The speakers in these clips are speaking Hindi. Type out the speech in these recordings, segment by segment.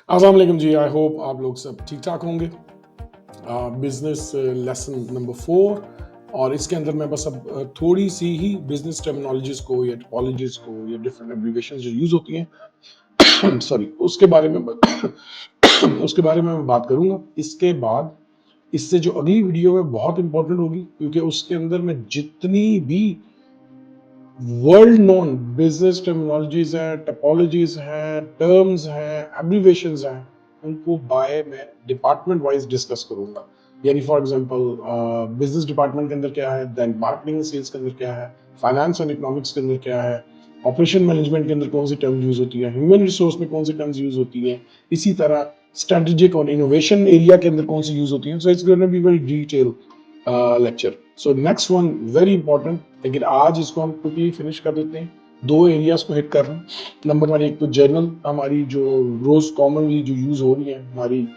अस्सलाम वालेकुम जी। आई होप आप लोग सब ठीक ठाक होंगे। बिजनेस लेसन नंबर 4 और इसके अंदर मैं बस अब थोड़ी सी ही बिजनेस टर्मिनोलॉजीज को या टोपोलॉजीज को या डिफरेंट एब्रिविएशंस जो यूज होती हैं सॉरी उसके बारे में उसके बारे में मैं बात करूंगा। इसके बाद इससे जो अगली वीडियो है बहुत इंपॉर्टेंट होगी, क्योंकि उसके अंदर मैं जितनी भी वर्ल्ड नोन बिजनेस टर्मिनोलॉजीज हैं, टोपोलॉजीज हैं, टर्म्स हैं, एब्रिविएशंस हैं, उनको बाय मैं डिपार्टमेंट वाइज डिस्कस करूंगा। यानी फॉर एग्जांपल बिजनेस डिपार्टमेंट के अंदर क्या है, देन मार्केटिंग सेल्स के अंदर क्या है, फाइनेंस एंड इकोनॉमिक्स के अंदर क्या है, ऑपरेशन मैनेजमेंट के अंदर कौन सी टर्म यूज होती है, ह्यूमन रिसोर्स में कौन सी टर्म्स यूज होती हैं, इसी तरह स्ट्रेटेजिक और इनोवेशन एरिया के अंदर कौन सी यूज होती है। So it's going to be very detail lecture. So next one very important, लेकिन आज इसको हम क्विकली फिनिश कर देते हैं। दो एरियाज को हिट कर रहे हैं। नंबर वन, एक तो जर्नल हमारी जो रोज कॉमनली जो यूज हो रही है हमारी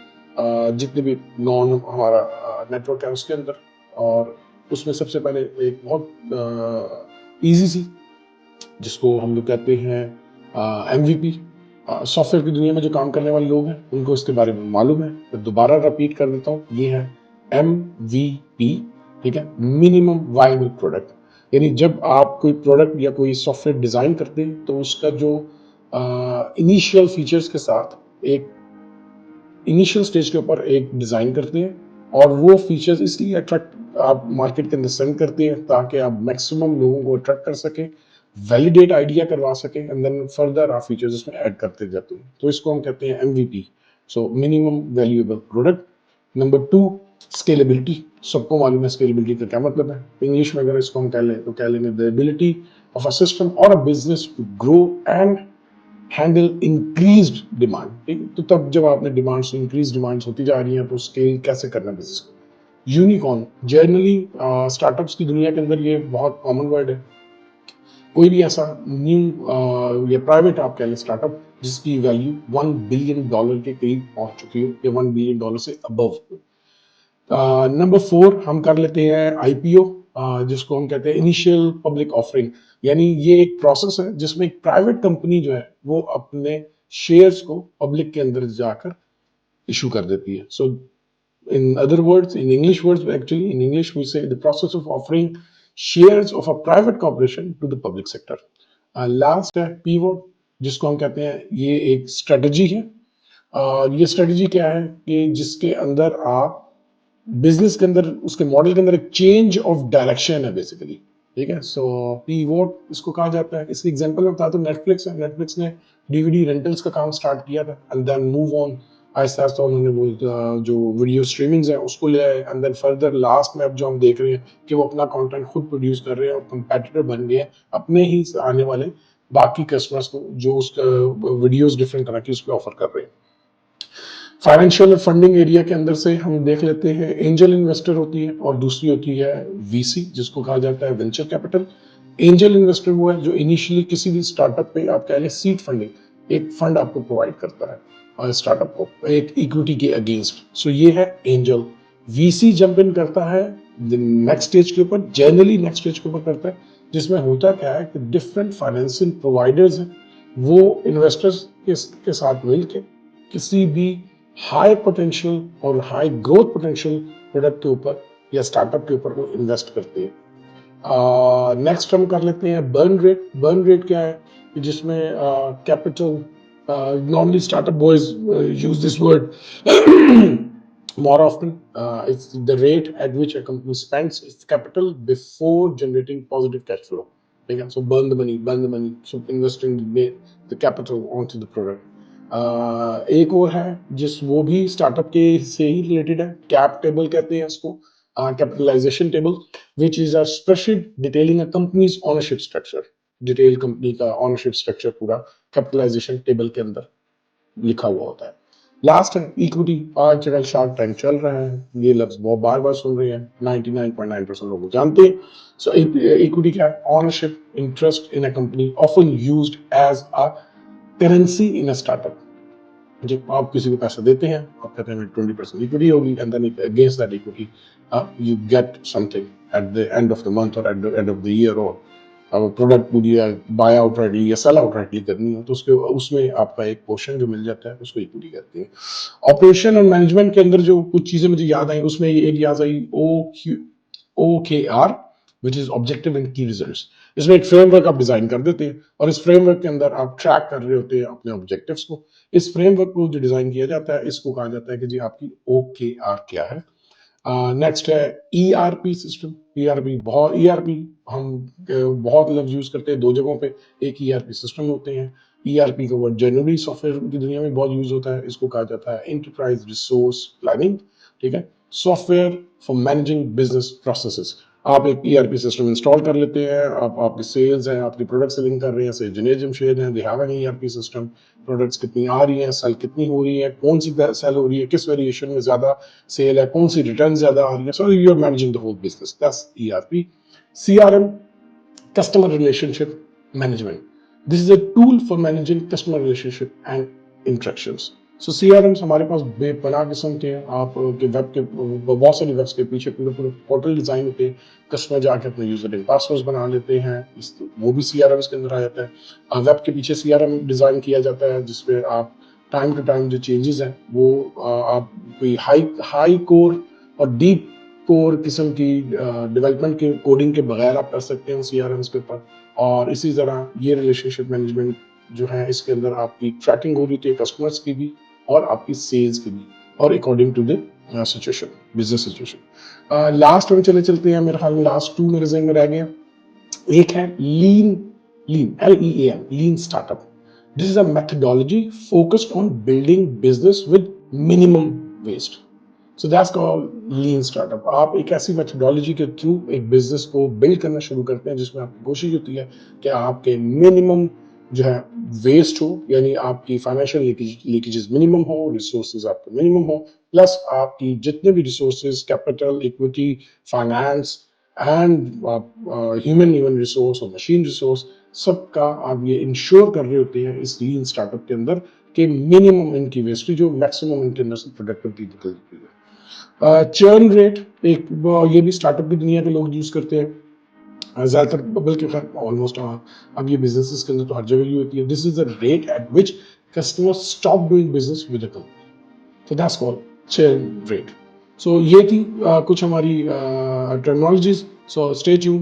जितने भी नॉन हमारा नेटवर्क है उसके अंदर, और उसमें सबसे पहले एक बहुत इजी सी जिसको हम लोग कहते हैं MVP। सॉफ्टवेयर की दुनिया में जो काम करने वाले लोग हैं उनको इसके बारे में मालूम है। मैं दोबारा रिपीट कर देता हूँ, ये है MVP। ठीक है, मिनिमम वायबल प्रोडक्ट। यानी जब आप कोई प्रोडक्ट या कोई सॉफ्टवेयर डिजाइन करते हैं तो उसका जो इनिशियल फीचर्स के साथ एक इनिशियल स्टेज के ऊपर एक डिजाइन करते हैं, और वो फीचर्स इसलिए अट्रैक्ट आप मार्केट के अंदर सेंड करते हैं ताकि आप मैक्सिमम लोगों को अट्रैक्ट कर सकें, वैलिडेट आइडिया करवा सकें, एंड देन फर्दर आप फीचर्स इसमें ऐड करते जाते हैं। तो इसको हम कहते हैं MVP। So minimum valuable product. Number 2, scalability. सबको मालूम है स्केलेबिलिटी का क्या मतलब है। इंग्लिश में अगर इसको हम कह लें तो कह लेंगे the ability of a system और a business to grow and handle increased demand. ठीक, तो तब जब आपने डिमांड्स इंक्रीज डिमांड्स होती जा रही हैं तो स्केल कैसे करना बिजनेस को। यूनिकॉर्न, जनरली स्टार्टअप्स की दुनिया के अंदर ये बहुत कॉमन वर्ड है। कोई भी ऐसा न्यू या प्राइवेट आप कह लें स्टार्टअप जिसकी वैल्यू $1 बिलियन के करीब पहुंच चुकी हो या $1 बिलियन से अबव। नंबर 4 हम कर लेते हैं IPO, जिसको हम कहते हैं इनिशियल पब्लिक ऑफरिंग। यानी ये एक प्रोसेस है जिसमें एक प्राइवेट कंपनी जो है वो अपने शेयर्स को पब्लिक के अंदर जाकर इशू कर देती है। सो in other words, in English words, actually in English we say the process of offering shares of a private corporation to the public sector. Last है pivot, जिसको हम कहते हैं ये एक स्ट्रेटजी है। ये स्ट्रेटजी क्या है कि जिसके अंदर आप बिजनेस के अंदर उसके मॉडल के अंदर एक चेंज ऑफ डायरेक्शन है बेसिकली। ठीक है, सो पीवोट इसको कहा जाता है। इसकी एग्जांपल में बताता हूँ, नेटफ्लिक्स है। नेटफ्लिक्स ने DVD रेंटल्स का काम स्टार्ट किया था and then move on, Aahista Aahista उन्होंने वो जो वीडियो स्ट्रीमिंग्स है उसको ले आए, एंड देन फर्दर लास्ट में अब जो हम देख रहे हैं कि वो अपना कंटेंट खुद प्रोड्यूस कर रहे हैं और कंपेटिटर बन गए हैं अपने ही आने वाले बाकी कस्टमर्स को जो उसका वीडियोस डिफरेंट तरह की उस पर ऑफर कर रहे हैं। फाइनेंशियल और फंडिंग एरिया के अंदर से हम देख लेते हैं एंजल इन्वेस्टर होती है और दूसरी होती है VC, जिसको कहा जाता है वेंचर कैपिटल। एंजल इन्वेस्टर वो है जो इनिशियली किसी भी स्टार्टअप पे आप कह लें सीड फंडिंग, एक फंड आपको प्रोवाइड करता है और स्टार्टअप को एक इक्विटी के अगेंस्ट। सो ये है एंजल। VC जंप इन करता है नेक्स्ट स्टेज के ऊपर, जनरली नेक्स्ट स्टेज के ऊपर करता है, जिसमें होता क्या है कि डिफरेंट फाइनेंशियल प्रोवाइडर्स हैं वो इन्वेस्टर्स के साथ मिलकर किसी भी हाई पोटेंशियल और हाई ग्रोथ पोटेंशियल प्रोडक्ट के ऊपर या स्टार्टअप के ऊपर वो इन्वेस्ट करते हैं। नेक्स्ट हम कर लेते हैं बर्न रेट। बर्न रेट क्या है कि जिसमें capital, normally startup boys use this word more often, it's the rate at which a company spends its capital before generating positive cash flow. ठीक है, so burn the money, so investing the capital onto the product. एक और है जिस वो भी स्टार्टअप के से ही रिलेटेड है, कैप टेबल कहते हैं इसको, capitalisation table, which is a spreadsheet detailing a company's ownership structure. Detail company का ओनरशिप स्ट्रक्चर पूरा कैपिटलाइजेशन टेबल के अंदर लिखा हुआ होता है। लास्ट है इक्विटी। आजकल शार्क टैंक चल रहा है, ये लफ्ज बहुत बार बार सुन रहे हैं, 99.9% लोग जानते हैं। सो इक्विटी क्या है? Ownership interest in a company, often used as a currency in a startup. जब आप किसी को पैसा देते हैं, आप कहते हैं 20% इक्विटी होगी, and then against that equity you get something at the end of the month और at the end of the year और अब प्रोडक्ट पूरी बाय आउटराइटली या सेल आउटराइटली करनी हो तो उसके उसमें आपका एक पोर्शन जो मिल जाता है उसको ही पूरी करती है। ऑपरेशन और मैनेजमेंट के अंदर जो कुछ चीजें मुझे याद आई उसमें एक याद आई OKR, which is objective and की रिजल्ट्स। इसमें एक फ्रेमवर्क आप डिजाइन कर देते हैं और इस फ्रेमवर्क के अंदर आप ट्रैक कर रहे होते हैं अपने ऑब्जेक्टिव्स को। इस फ्रेमवर्क को जो डिजाइन किया जाता है इसको कहा जाता है कि जी आपकी OKR क्या है। नेक्स्ट है ERP सिस्टम। ERP बहुत ERP हम बहुत लफ्ज यूज करते हैं दो जगहों पे। एक ERP सिस्टम होते हैं। ERP का वर्ड जनरली सॉफ्टवेयर की दुनिया में बहुत यूज होता है। इसको कहा जाता है एंटरप्राइज रिसोर्स प्लानिंग। ठीक है, software for managing business processes. आप एक ERP सिस्टम इंस्टॉल कर लेते हैं, आप आपकी सेल्स हैं, आपकी प्रोडक्ट सेलिंग कर रहे हैं, से इंजीनियर जमशेद हैं, they have an ERP system. Products कितनी आ रही हैं, सेल कितनी हो रही है, कौन सी सेल हो रही है, किस वेरिएशन में ज्यादा सेल है, कौन सी रिटर्न ज्यादा आ रही है। So you are managing the whole business, that's ERP। CRM, customer relationship management. This is a tool for managing customer relationship and interactions. So CRMs हमारे पास बेपनाह किस्म के हैं। आप के वेब के बहुत सारी वेब्स के पीछे पूरे पूरे पोर्टल डिजाइन होते हैं। कस्टमर जाके अपने यूजर एंड पासवर्ड्स बना लेते हैं, वो भी CRMs के अंदर आ जाता है। वेब के पीछे CRM डिजाइन किया जाता है जिसपे आप टाइम टू टाइम जो चेंजेस हैं वो आप कोई हाई हाई कोर और डीप कोर किस्म की डेवलपमेंट के कोडिंग के बगैर आप कर सकते हैं CRMs के ऊपर। और इसी तरह ये रिलेशनशिप मैनेजमेंट जो है इसके अंदर आपकी ट्रैकिंग हो रही थी कस्टमर्स की भी और आपकी सेल्स की भी, और according to the situation, business situation. Last में चले चलते हैं, मेरे ख्याल में लास्ट 2 मेरे ज़हन में रह गए। एक है lean, LEAN, lean startup. This is a methodology focused on building business with minimum waste. So that's called lean startup. आप एक ऐसी मेथडोलॉजी के थ्रू एक बिजनेस को बिल्ड करना शुरू करते हैं जिसमें आपकी कोशिश होती है कि आपके मिनिमम जो है वेस्ट हो, यानी आपकी फाइनेंशियल लीकेजेस मिनिमम हो, रिसोर्सेज आपके मिनिमम हो, प्लस आपकी जितने भी resources, capital, equity, finance and human even resource और मशीन रिसोर्स, सबका आप ये इंश्योर कर रहे होते हैं इस लीन स्टार्टअप के अंदर कि मिनिमम इनकी वेस्टेज हो, मैक्सिमम इनके अंदर से प्रोडक्टिविटी निकलती है। चर्न रेट एक ये भी स्टार्टअप की दुनिया के लोग यूज करते हैं ज्यादातर, बल्कि ऑलमोस्ट अब ये बिजनेसेस के अंदर तो हर जगह ही होती है। This is the rate at which customers stop doing business with a company, so that's called churn rate. So ये थी कुछ हमारी टर्मिनोलॉजीज। सो स्टे ट्यून,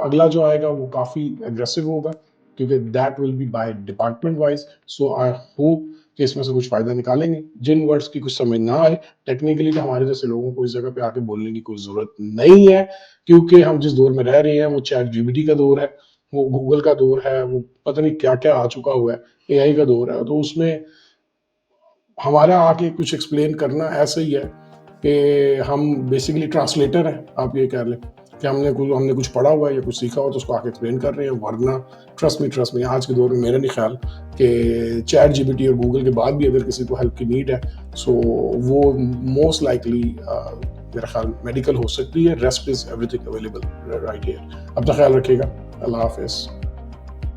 अगला जो आएगा वो काफ़ी एग्रेसिव होगा क्योंकि that will be by department wise. So I hope कि इसमें से कुछ फ़ायदा निकालेंगे। जिन वर्ड्स की कुछ समझ ना आए टेक्निकली, तो हमारे जैसे लोगों को इस जगह पे आके बोलने की कोई ज़रूरत नहीं है, क्योंकि हम जिस दौर में रह रहे हैं वो ChatGPT का दौर है, वो गूगल का दौर है, वो पता नहीं क्या क्या आ चुका हुआ है, AI का दौर है। तो उसमें हमारा आके कुछ एक्सप्लेन करना ऐसा ही है कि हम बेसिकली ट्रांसलेटर हैं। आप ये कह लें कि हमने कुछ पढ़ा हुआ है या कुछ सीखा हो तो उसको आके एक्सप्लेन कर रहे हैं। वरना ट्रस्ट मी आज के दौर में मेरा नहीं ख्याल कि ChatGPT और गूगल के बाद भी अगर किसी को हेल्प की नीड है सो वो मोस्ट लाइकली मेरा ख्याल मेडिकल हो सकती है। Rest is everything available right here. अपना ख्याल रखिएगा। अल्लाह हाफिज़।